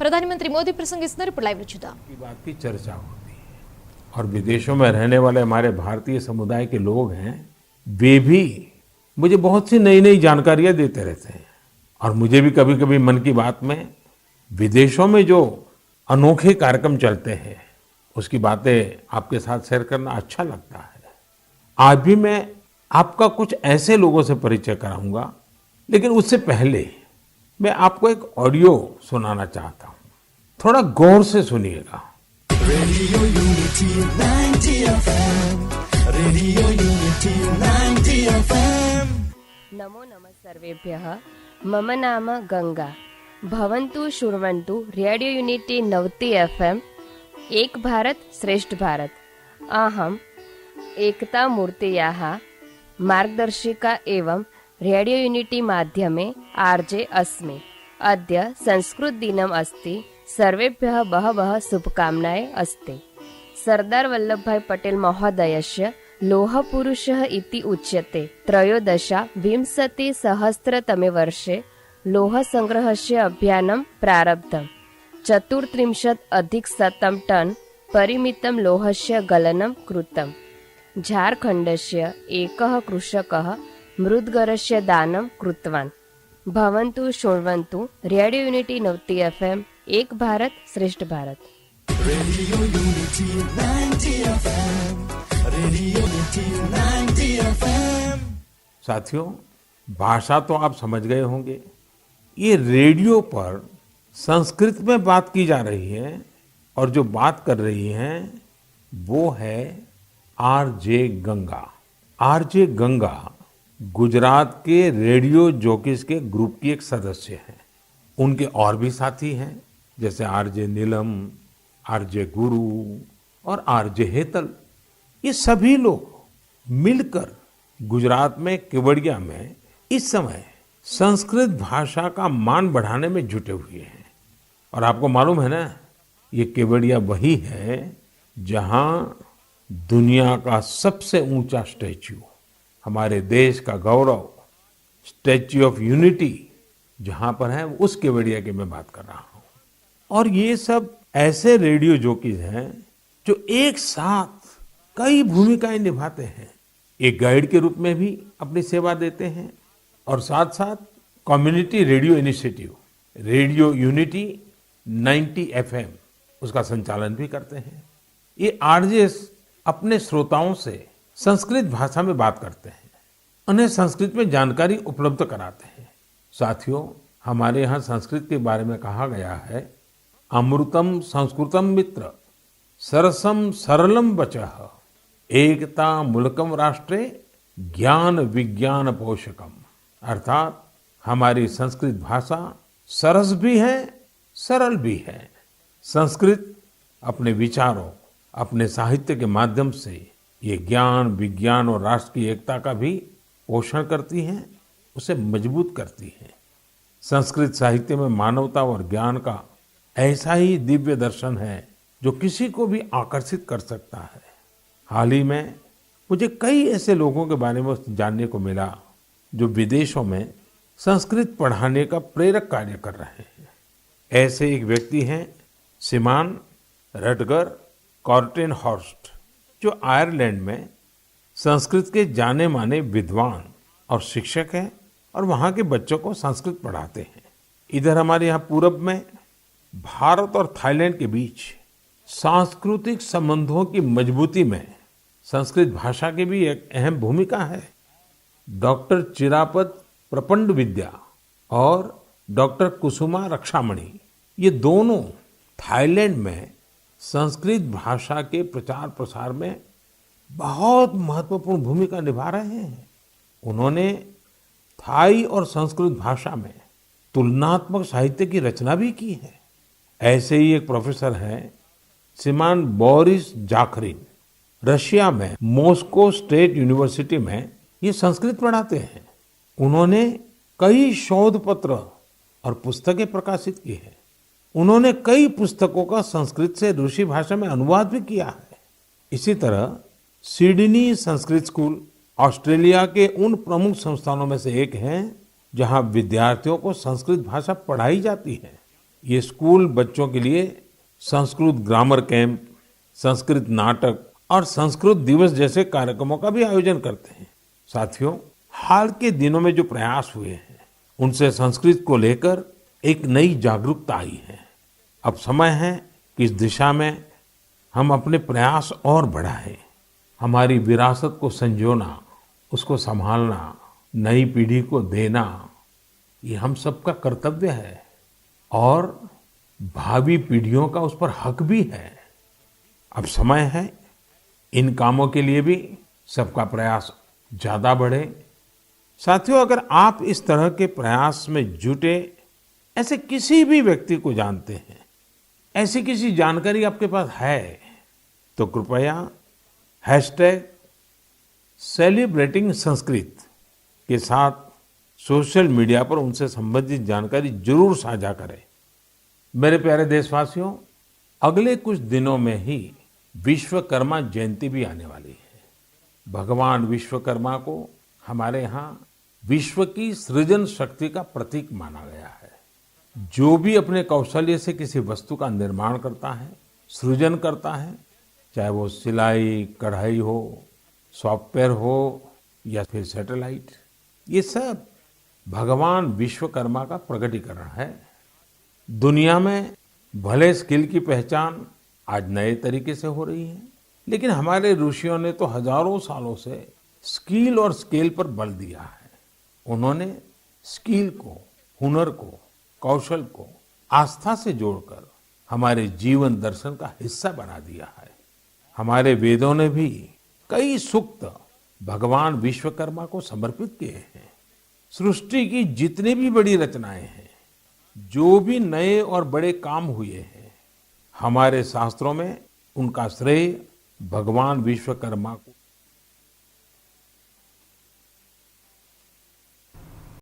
ప్రధానమంత్రి మోదీ ప్రసంగిస్తున్నారు. ఇప్పుడు లైవ్ చూద్దాం. की बात की चर्चा होती है और विदेशों में रहने वाले हमारे भारतीय समुदाय के लोग हैं, वे भी मुझे बहुत सी नई नई जानकारियां देते रहते हैं और मुझे भी कभी कभी मन की बात में विदेशों में जो अनोखे कार्यक्रम चलते हैं उसकी बातें आपके साथ शेयर करना अच्छा लगता है। आज भी मैं आपका कुछ ऐसे लोगों से परिचय कराऊंगा, लेकिन उससे पहले मैं आपको एक ऑडियो सुनाना चाहता हूं। थोड़ा गौर से सुनिएगा। Radio unity 90 FM, radio unity 90 FM। नमो नमः सर्वेभ्यः। मम नाम गंगा। भवन्तु शृण्वन्तु रेडियो यूनिटी 90 FM, एक भारत श्रेष्ठ भारत। अहम् एकता मूर्तयाः मार्गदर्शिका एवं रेडियो यूनिटी माध्यमे आर्जे अस्मि। अद्य संस्कृत दिनम् अस्ति। सर्वेभ्यः बहवः शुभकामनाः अस्ति। सरदार वल्लभभाई पटेल महोदयस्य लोहपुरुषः इति उच्यते। त्रयोदशाविंशतिसहस्रतमे वर्षे लोहसङ्ग्रहस्य अभियानं प्रारब्धम्। 34 टन् परिमितं लोहस्य गलनं कृतम्। झारखण्डस्य एकः कृषकः मृद्गरस्य दानं कृतवान्। भवन्तु शृण्वन्तु रेडियो यूनिटी 90 FM, एक भारत श्रेष्ठ Bharat. Radio unity 90 FM, radio unity 90 FM। साथियों, भाषा तो आप समझ गए होंगे। ये रेडियो पर संस्कृत में बात की जा रही है और जो बात कर रही हैं वो है आरजे गंगा। आरजे गंगा गुजरात के रेडियो जॉकीज के ग्रुप की एक सदस्य हैं। उनके और भी साथी हैं, जैसे आरजे नीलम, आरजे गुरु और आरजे हेतल। ये सभी लोग मिलकर गुजरात में केवड़िया में इस समय संस्कृत भाषा का मान बढ़ाने में जुटे हुए हैं। और आपको मालूम है ना, ये केवड़िया वही है जहां दुनिया का सबसे ऊंचा स्टैच्यू, हमारे देश का गौरव, स्टैच्यू ऑफ यूनिटी जहां पर है, उस केवड़िया की मैं बात कर रहा हूं। और ये सब ऐसे रेडियो जॉकीज हैं जो एक साथ कई भूमिकाएं निभाते हैं। एक गाइड के रूप में भी अपनी सेवा देते हैं और साथ साथ community radio initiative radio unity 90 FM उसका संचालन भी करते हैं। ये आरजेस अपने श्रोताओं से संस्कृत भाषा में बात करते हैं, उन्हें संस्कृत में जानकारी उपलब्ध कराते हैं। साथियों, हमारे यहाँ संस्कृत के बारे में कहा गया है, अमृतम संस्कृतम मित्र सरसम सरलम वचः एकता मुल्कम राष्ट्रे ज्ञान विज्ञान पोषकम। अर्थात हमारी संस्कृत भाषा सरस भी है, सरल भी है। संस्कृत अपने विचारों, अपने साहित्य के माध्यम से ये ज्ञान विज्ञान और राष्ट्र की एकता का भी पोषण करती है, उसे मजबूत करती है। संस्कृत साहित्य में मानवता और ज्ञान का ऐसा ही दिव्य दर्शन है जो किसी को भी आकर्षित कर सकता है। हाल ही में मुझे कई ऐसे लोगों के बारे में जानने को मिला जो विदेशों में संस्कृत पढ़ाने का प्रेरक कार्य कर रहे हैं। ऐसे एक व्यक्ति हैं श्रीमान रटगर कॉर्टेनहॉर्स्ट, जो आयरलैंड में संस्कृत के जाने माने विद्वान और शिक्षक हैं और वहाँ के बच्चों को संस्कृत पढ़ाते हैं। इधर हमारे यहाँ पूरब में भारत और थाईलैंड के बीच सांस्कृतिक संबंधों की मजबूती में संस्कृत भाषा की भी एक अहम भूमिका है। डॉक्टर चिरापत प्रपंड विद्या और डॉक्टर कुसुमा रक्षामणि, ये दोनों थाईलैंड में संस्कृत भाषा के प्रचार प्रसार में बहुत महत्वपूर्ण भूमिका निभा रहे हैं। उन्होंने थाई और संस्कृत भाषा में तुलनात्मक साहित्य की रचना भी की है। ऐसे ही एक प्रोफेसर हैं श्रीमान बोरिस जाखरिन, रशिया में मॉस्को स्टेट यूनिवर्सिटी में ये संस्कृत पढ़ाते हैं। उन्होंने कई शोध पत्र और पुस्तकें प्रकाशित की हैं। उन्होंने कई पुस्तकों का संस्कृत से रूसी भाषा में अनुवाद भी किया है। इसी तरह सिडनी संस्कृत स्कूल ऑस्ट्रेलिया के उन प्रमुख संस्थानों में से एक है जहां विद्यार्थियों को संस्कृत भाषा पढ़ाई जाती है। ये स्कूल बच्चों के लिए संस्कृत ग्रामर कैंप, संस्कृत नाटक और संस्कृत दिवस जैसे कार्यक्रमों का भी आयोजन करते हैं। साथियों, हाल के दिनों में जो प्रयास हुए हैं, उनसे संस्कृत को लेकर एक नई जागरूकता आई है। अब समय है कि इस दिशा में हम अपने प्रयास और बढ़ाएं। हमारी विरासत को संजोना, उसको संभालना, नई पीढ़ी को देना, ये हम सबका कर्तव्य है और भावी पीढ़ियों का उस पर हक भी है। अब समय है इन कामों के लिए भी सबका प्रयास ज्यादा बढ़े। साथियों, अगर आप इस तरह के प्रयास में जुटे ऐसे किसी भी व्यक्ति को जानते हैं, ऐसी किसी जानकारी आपके पास है, तो कृपया #सेलिब्रेटिंग संस्कृत के साथ सोशल मीडिया पर उनसे संबंधित जानकारी जरूर साझा करें। मेरे प्यारे देशवासियों, अगले कुछ दिनों में ही विश्वकर्मा जयंती भी आने वाली है। भगवान विश्वकर्मा को हमारे यहाँ विश्व की सृजन शक्ति का प्रतीक माना गया है। जो भी अपने कौशल्य से किसी वस्तु का निर्माण करता है, सृजन करता है, चाहे वो सिलाई, कढ़ाई हो, सॉफ्टवेयर हो या फिर सैटेलाइट, ये सब भगवान विश्वकर्मा का प्रकटीकरण है। दुनिया में भले स्किल की पहचान आज नए तरीके से हो रही है, लेकिन हमारे ऋषियों ने तो हजारों सालों से स्किल और स्केल पर बल दिया है। उन्होंने स्किल को, हुनर को, कौशल को आस्था से जोड़कर हमारे जीवन दर्शन का हिस्सा बना दिया है। हमारे वेदों ने भी कई सूक्त भगवान विश्वकर्मा को समर्पित किए हैं। सृष्टि की जितनी भी बड़ी रचनाएं हैं, जो भी नए और बड़े काम हुए हैं, हमारे शास्त्रों में उनका श्रेय भगवान विश्वकर्मा को